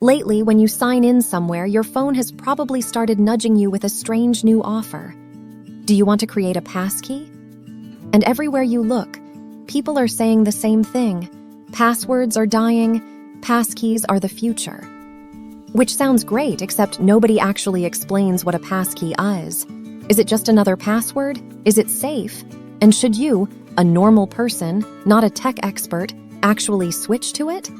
Lately, when you sign in somewhere, your phone has probably started nudging you with a strange new offer. Do you want to create a passkey? And everywhere you look, people are saying the same thing. Passwords are dying, passkeys are the future. Which sounds great, except nobody actually explains what a passkey is. Is it just another password? Is it safe? And should you, a normal person, not a tech expert, actually switch to it?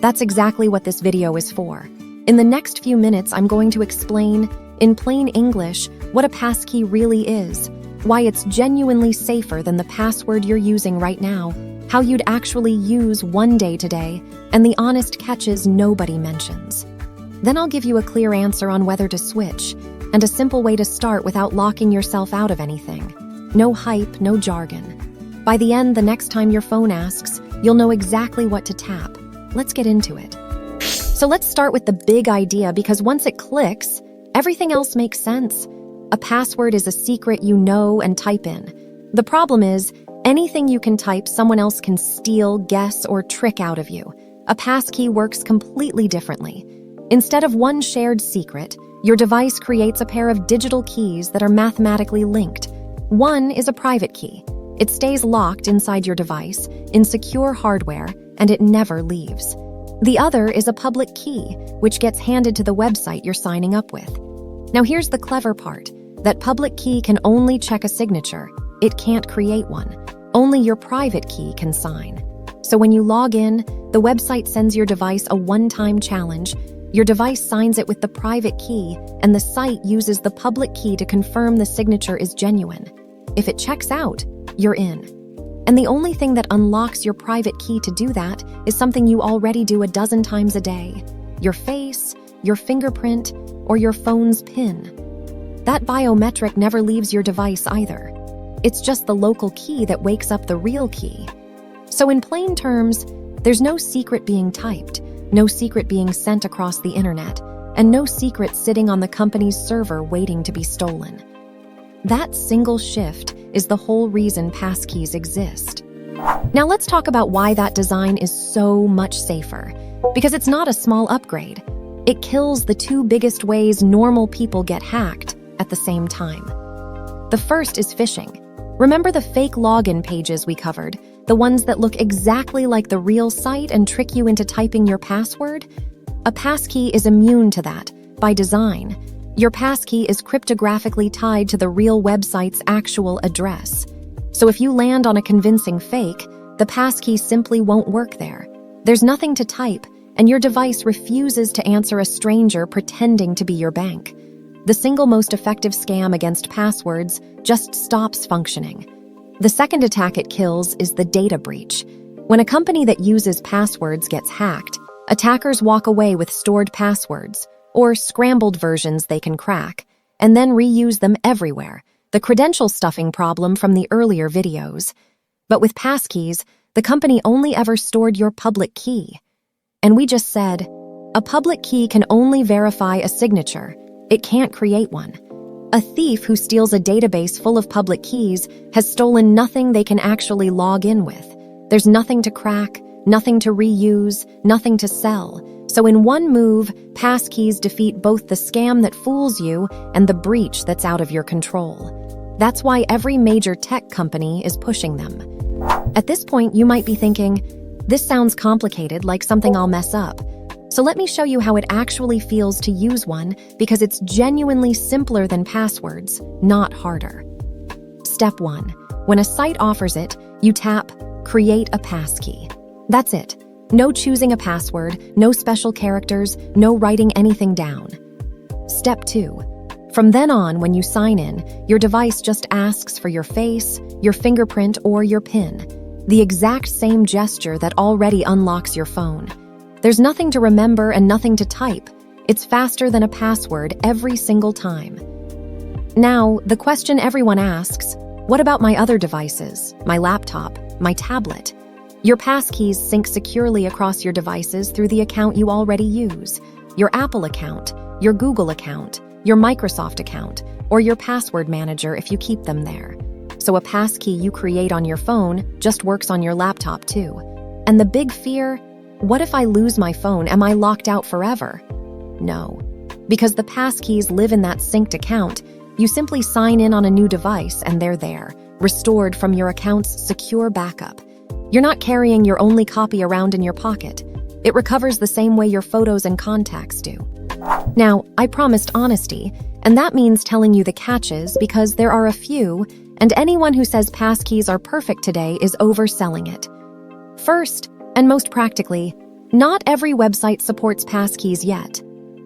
That's exactly what this video is for. In the next few minutes, I'm going to explain, in plain English, what a passkey really is, why it's genuinely safer than the password you're using right now, how you'd actually use one day today, and the honest catches nobody mentions. Then I'll give you a clear answer on whether to switch, and a simple way to start without locking yourself out of anything. No hype, no jargon. By the end, the next time your phone asks, you'll know exactly what to tap. Let's get into it. So let's start with the big idea, because once it clicks, everything else makes sense. A password is a secret you know and type in. The problem is, anything you can type, someone else can steal, guess, or trick out of you. A passkey works completely differently. Instead of one shared secret, your device creates a pair of digital keys that are mathematically linked. One is a private key. It stays locked inside your device, in secure hardware, and it never leaves. The other is a public key, which gets handed to the website you're signing up with. Now here's the clever part. That public key can only check a signature. It can't create one. Only your private key can sign. So when you log in, the website sends your device a one-time challenge. Your device signs it with the private key, and the site uses the public key to confirm the signature is genuine. If it checks out, you're in. And the only thing that unlocks your private key to do that is something you already do a dozen times a day. Your face, your fingerprint, or your phone's PIN. That biometric never leaves your device either. It's just the local key that wakes up the real key. So in plain terms, there's no secret being typed, no secret being sent across the internet, and no secret sitting on the company's server waiting to be stolen. That single shift is the whole reason passkeys exist. Now let's talk about why that design is so much safer. Because it's not a small upgrade. It kills the two biggest ways normal people get hacked at the same time. The first is phishing. Remember the fake login pages we covered? The ones that look exactly like the real site and trick you into typing your password? A passkey is immune to that, by design. Your passkey is cryptographically tied to the real website's actual address. So if you land on a convincing fake, the passkey simply won't work there. There's nothing to type, and your device refuses to answer a stranger pretending to be your bank. The single most effective scam against passwords just stops functioning. The second attack it kills is the data breach. When a company that uses passwords gets hacked, attackers walk away with stored passwords, or scrambled versions they can crack, and then reuse them everywhere, the credential stuffing problem from the earlier videos. But with passkeys, the company only ever stored your public key. And we just said, a public key can only verify a signature. It can't create one. A thief who steals a database full of public keys has stolen nothing they can actually log in with. There's nothing to crack, nothing to reuse, nothing to sell. So in one move, passkeys defeat both the scam that fools you and the breach that's out of your control. That's why every major tech company is pushing them. At this point, you might be thinking, this sounds complicated, like something I'll mess up. So let me show you how it actually feels to use one, because it's genuinely simpler than passwords, not harder. Step 1. When a site offers it, you tap Create a Passkey. That's it. No choosing a password, no special characters, no writing anything down. Step 2. From then on, when you sign in, your device just asks for your face, your fingerprint, or your PIN. The exact same gesture that already unlocks your phone. There's nothing to remember and nothing to type. It's faster than a password every single time. Now, the question everyone asks, what about my other devices, my laptop, my tablet? Your passkeys sync securely across your devices through the account you already use, your Apple account, your Google account, your Microsoft account, or your password manager if you keep them there. So a passkey you create on your phone just works on your laptop too. And the big fear? What if I lose my phone? Am I locked out forever? No. Because the passkeys live in that synced account, you simply sign in on a new device and they're there, restored from your account's secure backup. You're not carrying your only copy around in your pocket. It recovers the same way your photos and contacts do. Now, I promised honesty, and that means telling you the catches because there are a few, and anyone who says passkeys are perfect today is overselling it. First, and most practically, not every website supports passkeys yet.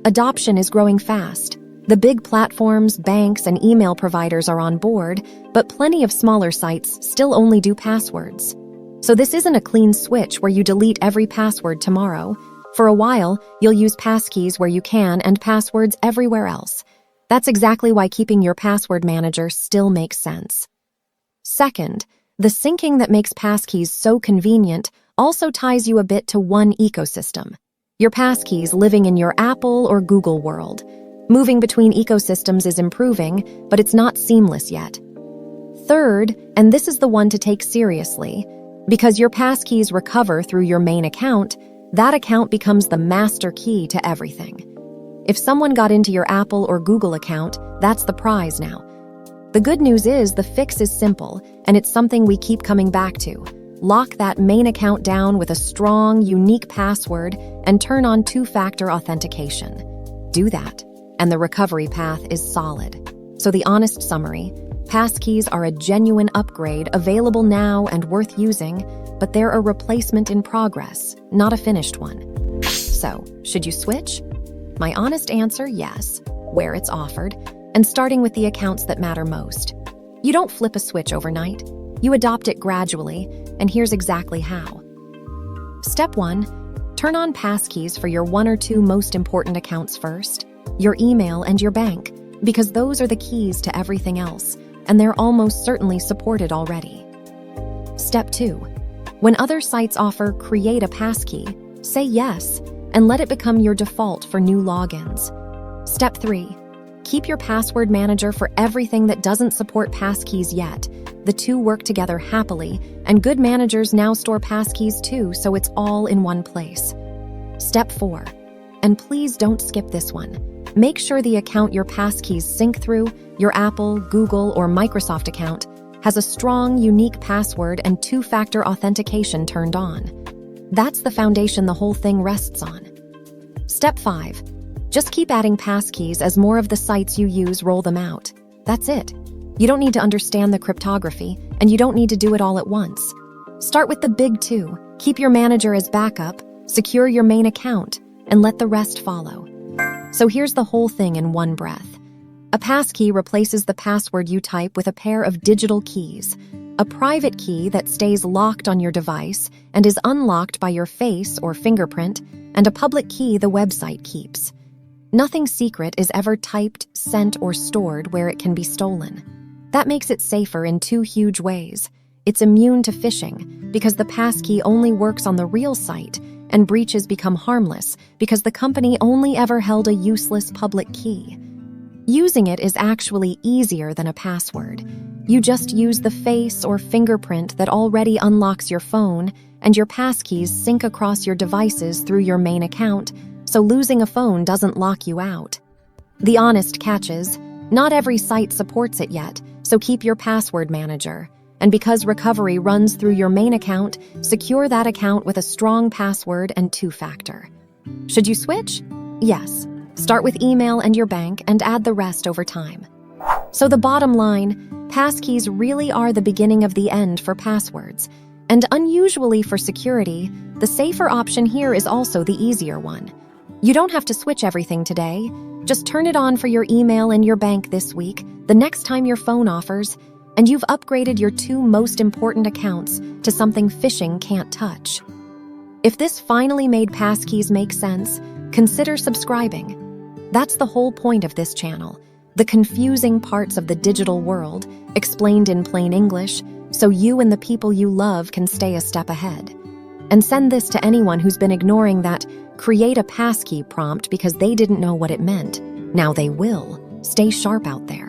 Adoption is growing fast. The big platforms, banks, and email providers are on board, but plenty of smaller sites still only do passwords. So this isn't a clean switch where you delete every password tomorrow. For a while, you'll use passkeys where you can and passwords everywhere else. That's exactly why keeping your password manager still makes sense. Second, the syncing that makes passkeys so convenient also ties you a bit to one ecosystem. Your passkeys living in your Apple or Google world. Moving between ecosystems is improving, but it's not seamless yet. Third, and this is the one to take seriously, because your passkeys recover through your main account, that account becomes the master key to everything. If someone got into your Apple or Google account, that's the prize now. The good news is the fix is simple, and it's something we keep coming back to. Lock that main account down with a strong, unique password and turn on two-factor authentication. Do that, and the recovery path is solid. So the honest summary, passkeys are a genuine upgrade available now and worth using, but they're a replacement in progress, not a finished one. So, should you switch? My honest answer, yes, where it's offered, and starting with the accounts that matter most. You don't flip a switch overnight. You adopt it gradually, and here's exactly how. Step 1, turn on passkeys for your 1 or 2 most important accounts first, your email and your bank, because those are the keys to everything else, and they're almost certainly supported already. Step 2, when other sites offer create a passkey, say yes, and let it become your default for new logins. Step 3, keep your password manager for everything that doesn't support passkeys yet. The two work together happily, and good managers now store passkeys too, so it's all in one place. Step 4, and please don't skip this one. Make sure the account your passkeys sync through, your Apple, Google, or Microsoft account, has a strong, unique password and two-factor authentication turned on. That's the foundation the whole thing rests on. Step 5, just keep adding passkeys as more of the sites you use roll them out. That's it. You don't need to understand the cryptography, and you don't need to do it all at once. Start with the big 2, keep your manager as backup, secure your main account, and let the rest follow. So here's the whole thing in one breath. A passkey replaces the password you type with a pair of digital keys, a private key that stays locked on your device and is unlocked by your face or fingerprint, and a public key the website keeps. Nothing secret is ever typed, sent, or stored where it can be stolen. That makes it safer in 2 huge ways. It's immune to phishing, because the passkey only works on the real site, and breaches become harmless because the company only ever held a useless public key. Using it is actually easier than a password. You just use the face or fingerprint that already unlocks your phone, and your passkeys sync across your devices through your main account, so losing a phone doesn't lock you out. The honest catch is, not every site supports it yet, so keep your password manager. And because recovery runs through your main account, secure that account with a strong password and two-factor. Should you switch? Yes. Start with email and your bank and add the rest over time. So the bottom line, passkeys really are the beginning of the end for passwords. And unusually for security, the safer option here is also the easier one. You don't have to switch everything today. Just turn it on for your email and your bank this week, the next time your phone offers, and you've upgraded your 2 most important accounts to something phishing can't touch. If this finally made passkeys make sense, consider subscribing. That's the whole point of this channel, the confusing parts of the digital world, explained in plain English, so you and the people you love can stay a step ahead. And send this to anyone who's been ignoring that create a passkey prompt because they didn't know what it meant. Now they will. Stay sharp out there.